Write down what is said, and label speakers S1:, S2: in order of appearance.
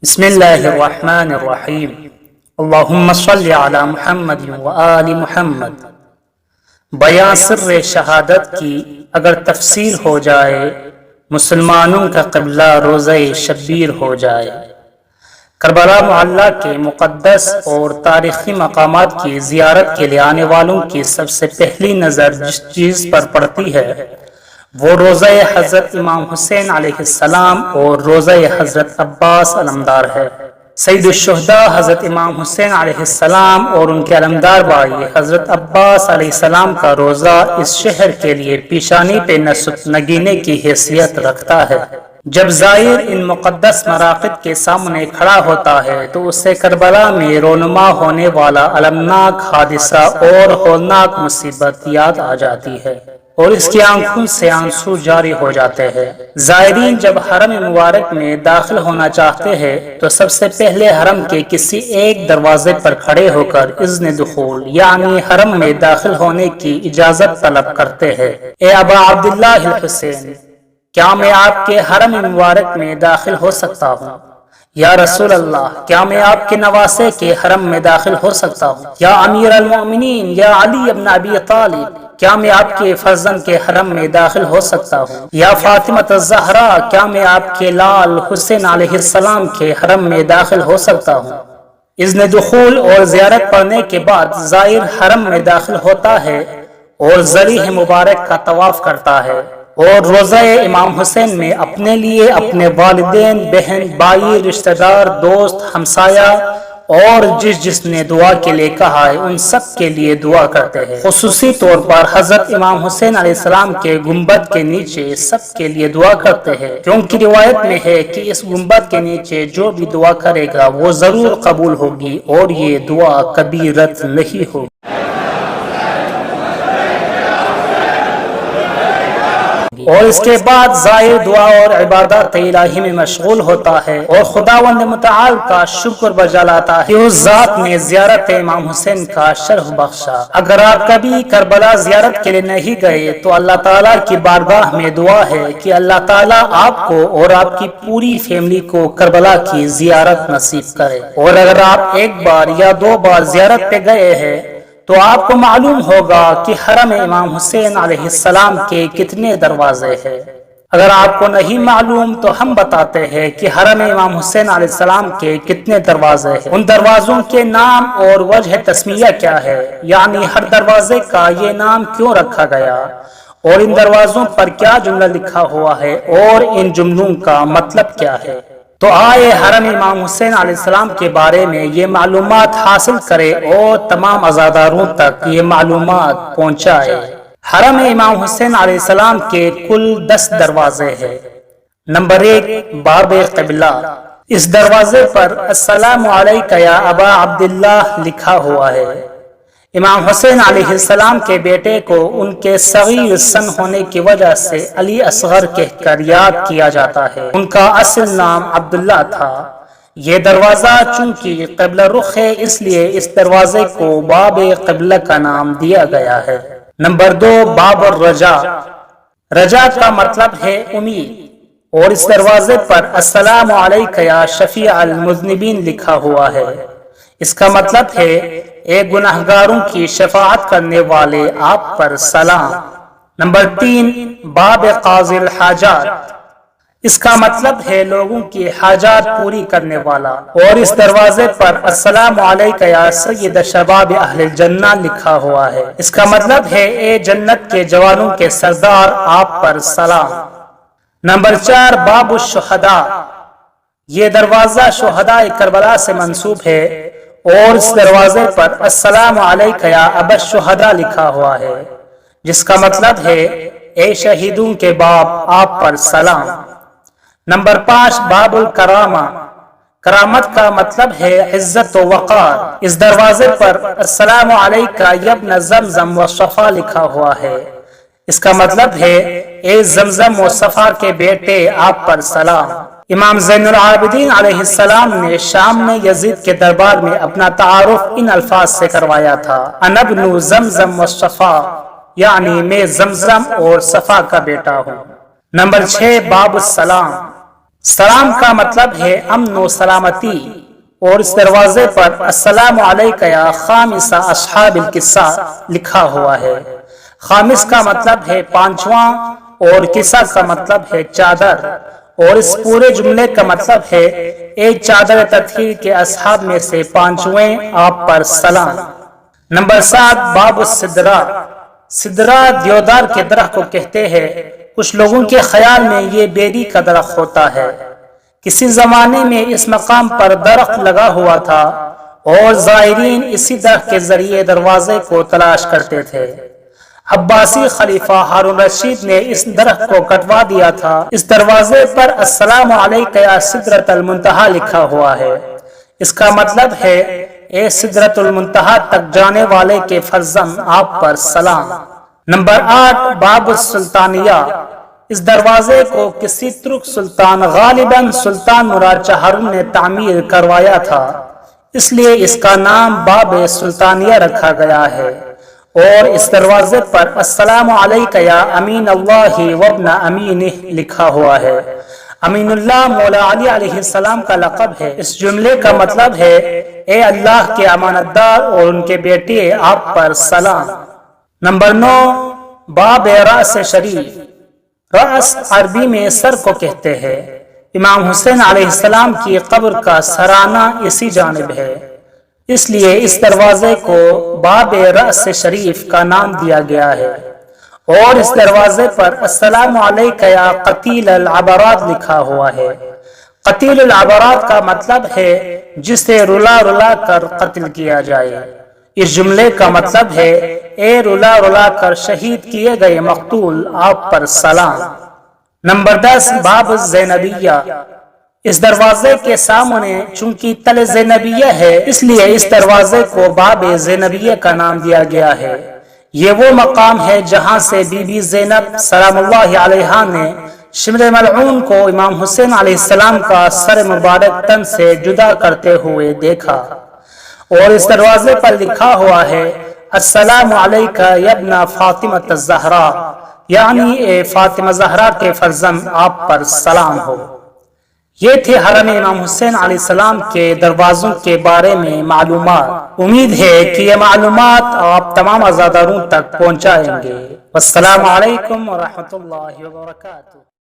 S1: بسم اللہ الرحمن الرحیم اللہم صلی علی محمد وآل محمد۔ بیان سر شہادت کی اگر تفسیر ہو جائے، مسلمانوں کا قبلہ روزہ شبیر ہو جائے۔ کربلا معلی کے مقدس اور تاریخی مقامات کی زیارت کے لیے آنے والوں کی سب سے پہلی نظر جس چیز پر پڑتی ہے وہ روزہ حضرت امام حسین علیہ السلام اور روزہ حضرت عباس علمدار ہے۔ سید الشہداء حضرت امام حسین علیہ السلام اور ان کے علمدار بھائی حضرت عباس علیہ السلام کا روزہ اس شہر کے لیے پیشانی پہ نگینے کی حیثیت رکھتا ہے۔ جب زائر ان مقدس مراقد کے سامنے کھڑا ہوتا ہے تو اسے کربلا میں رونما ہونے والا المناک حادثہ اور ہولناک مصیبت یاد آ جاتی ہے اور اس کی آنکھوں سے آنسو جاری ہو جاتے ہیں۔ زائرین جب حرم مبارک میں داخل ہونا چاہتے ہیں تو سب سے پہلے حرم کے کسی ایک دروازے پر کھڑے ہو کر اذن دخول یعنی حرم میں داخل ہونے کی اجازت طلب کرتے ہیں۔ اے ابا عبداللہ الحسین، کیا میں آپ کے حرم مبارک میں داخل ہو سکتا ہوں؟ یا رسول اللہ، کیا میں آپ کے نواسے کے حرم میں داخل ہو سکتا ہوں؟ یا امیر المؤمنین یا علی ابن ابی طالب، کیا میں آپ کے فرزند کے حرم میں داخل ہو سکتا ہوں؟ یا فاطمہ الزہرا، کیا میں آپ کے لال حسین علیہ السلام کے حرم میں داخل ہو سکتا ہوں؟ اذن دخول اور زیارت پڑھنے کے بعد زائر حرم میں داخل ہوتا ہے اور ضریح مبارک کا طواف کرتا ہے اور روزہ امام حسین میں اپنے لیے، اپنے والدین، بہن، بھائی، رشتہ دار، دوست، ہمسایہ اور جس نے دعا کے لیے کہا ہے ان سب کے لیے دعا کرتے ہیں۔ خصوصی طور پر حضرت امام حسین علیہ السلام کے گنبد کے نیچے سب کے لیے دعا کرتے ہیں، کیونکہ روایت میں ہے کہ اس گنبد کے نیچے جو بھی دعا کرے گا وہ ضرور قبول ہوگی اور یہ دعا کبھی رد نہیں ہوگی۔ اور اس کے بعد زائر دعا اور عبادات الہی میں مشغول ہوتا ہے اور خداوند متعال کا شکر بجا لاتا ہے کہ اس ذات نے زیارت امام حسین کا شرف بخشا۔ اگر آپ کبھی کربلا زیارت کے لیے نہیں گئے تو اللہ تعالیٰ کی بارگاہ میں دعا ہے کہ اللہ تعالیٰ آپ کو اور آپ کی پوری فیملی کو کربلا کی زیارت نصیب کرے۔ اور اگر آپ ایک بار یا دو بار زیارت پہ گئے ہیں تو آپ کو معلوم ہوگا کہ حرم امام حسین علیہ السلام کے کتنے دروازے ہیں۔ اگر آپ کو نہیں معلوم تو ہم بتاتے ہیں کہ حرم امام حسین علیہ السلام کے کتنے دروازے ہیں، ان دروازوں کے نام اور وجہ تسمیہ کیا ہے، یعنی ہر دروازے کا یہ نام کیوں رکھا گیا اور ان دروازوں پر کیا جملہ لکھا ہوا ہے اور ان جملوں کا مطلب کیا ہے۔ تو آئے حرم امام حسین علیہ السلام کے بارے میں یہ معلومات حاصل کرے اور تمام عزاداروں تک یہ معلومات پہنچائے۔ حرم امام حسین علیہ السلام کے کل 10 دروازے ہیں۔ نمبر 1، باب قبلہ۔ اس دروازے پر السلام علیک یا ابا عبداللہ لکھا ہوا ہے۔ امام حسین علیہ السلام کے بیٹے کو ان کے صغیر سن ہونے کی وجہ سے علی اصغر کہہ کر یاد کیا جاتا ہے۔ ان کا اصل نام عبداللہ تھا۔ یہ دروازہ چونکہ قبلہ رخ ہے اس لیے اس دروازے کو باب قبلہ کا نام دیا گیا ہے۔ نمبر 2، باب الرجا۔ رجا کا مطلب ہے امید، اور اس دروازے پر السلام علیک یا شفیع المذنبین لکھا ہوا ہے۔ اس کا مطلب ہے اے گناہگاروں کی شفاعت کرنے والے آپ پر سلام۔ نمبر 3، باب قاضی الحاجات۔ اس کا مطلب ہے لوگوں کی حاجات پوری کرنے والا، اور اس دروازے پر السلام علیک یا سید شباب اہل الجنہ لکھا ہوا ہے۔ اس کا مطلب ہے اے جنت کے جوانوں کے سردار آپ پر سلام۔ نمبر 4، باب الشہداء۔ یہ دروازہ شہداء کربلا سے منسوب ہے اور اس دروازے پر السلام علیک یا ابا الشہداء لکھا ہوا ہے، جس کا مطلب ہے اے شہیدوں کے باپ آپ پر سلام۔ نمبر 5، باب الکرامہ۔ کرامت کا مطلب ہے عزت و وقار۔ اس دروازے پر السلام علیک یا ابن زمزم و صفا لکھا ہوا ہے۔ اس کا مطلب ہے اے زمزم و صفا کے بیٹے آپ پر سلام۔ امام زین العابدین علیہ السلام نے شام میں یزید کے دربار میں اپنا تعارف ان الفاظ سے کروایا تھا، انا ابن زمزم و صفا، یعنی میں زمزم اور صفا کا بیٹا ہوں۔ نمبر 6، باب السلام۔ سلام کا مطلب ہے امن و سلامتی، اور اس دروازے پر السلام علیک یا خامس اصحاب القصہ لکھا ہوا ہے۔ خامس کا مطلب ہے پانچواں، اور قصہ کا مطلب ہے چادر، اور اس پورے جملے کا مطلب ہے اے چادر تطہیر کے اصحاب میں سے پانچویں، آپ پر سلام۔ نمبر 7، باب السدرہ۔ سدرہ دیودار کے درخت کو کہتے ہیں۔ کچھ لوگوں کے خیال میں یہ بیری کا درخت ہوتا ہے۔ کسی زمانے میں اس مقام پر درخت لگا ہوا تھا اور زائرین اسی درخت کے ذریعے دروازے کو تلاش کرتے تھے۔ عباسی خلیفہ ہارون رشید نے اس درخت کو کٹوا دیا تھا۔ اس دروازے پر السلام علیک یا سدرۃ المنتہا لکھا ہوا ہے۔ اس کا مطلب ہے اے سدرۃ المنتہا تک جانے والے کے فرزند، آپ پر سلام۔ نمبر 8، باب السلطانیہ۔ اس دروازے کو کسی ترک سلطان، غالباً سلطان مراد چہارم نے تعمیر کروایا تھا، اس لیے اس کا نام باب سلطانیہ رکھا گیا ہے۔ اور اس دروازے پر السلام علیک یا امین اللہ وابن امینہ لکھا ہوا ہے۔ امین اللہ مولا علی علیہ السلام کا لقب ہے۔ اس جملے کا مطلب ہے اے اللہ کے امانت دار اور ان کے بیٹے، آپ پر سلام۔ نمبر 9، باب رأس شریف۔ رأس عربی میں سر کو کہتے ہیں۔ امام حسین علیہ السلام کی قبر کا سرانہ اسی جانب ہے، اس لیے اس دروازے کو باب رأس شریف کا نام دیا گیا ہے۔ اور اس دروازے پر السلام علیک یا قتیل العبرات لکھا ہوا ہے۔ قتیل العبرات کا مطلب ہے جسے رلا رلا کر قتل کیا جائے۔ اس جملے کا مطلب ہے اے رلا رلا کر شہید کیے گئے مقتول، آپ پر سلام۔ نمبر 10، باب الزینبیہ۔ اس دروازے کے سامنے چونکہ تل زینبیہ ہے، اس لیے اس دروازے کو باب زینبیہ کا نام دیا گیا ہے۔ یہ وہ مقام ہے جہاں سے بی بی زینب سلام اللہ علیہا نے شمر ملعون کو امام حسین علیہ السلام کا سر مبارک تن سے جدا کرتے ہوئے دیکھا۔ اور اس دروازے پر لکھا ہوا ہے السلام علیک یا ابن فاطمہ الزہرا، یعنی اے فاطمہ زہرا کے فرزند، آپ پر سلام ہو۔ یہ تھے حرم امام حسین علیہ السلام کے دروازوں کے بارے میں معلومات۔ امید ہے کہ یہ معلومات آپ تمام عزاداروں تک پہنچائیں گے۔ والسلام علیکم ورحمۃ اللہ وبرکاتہ۔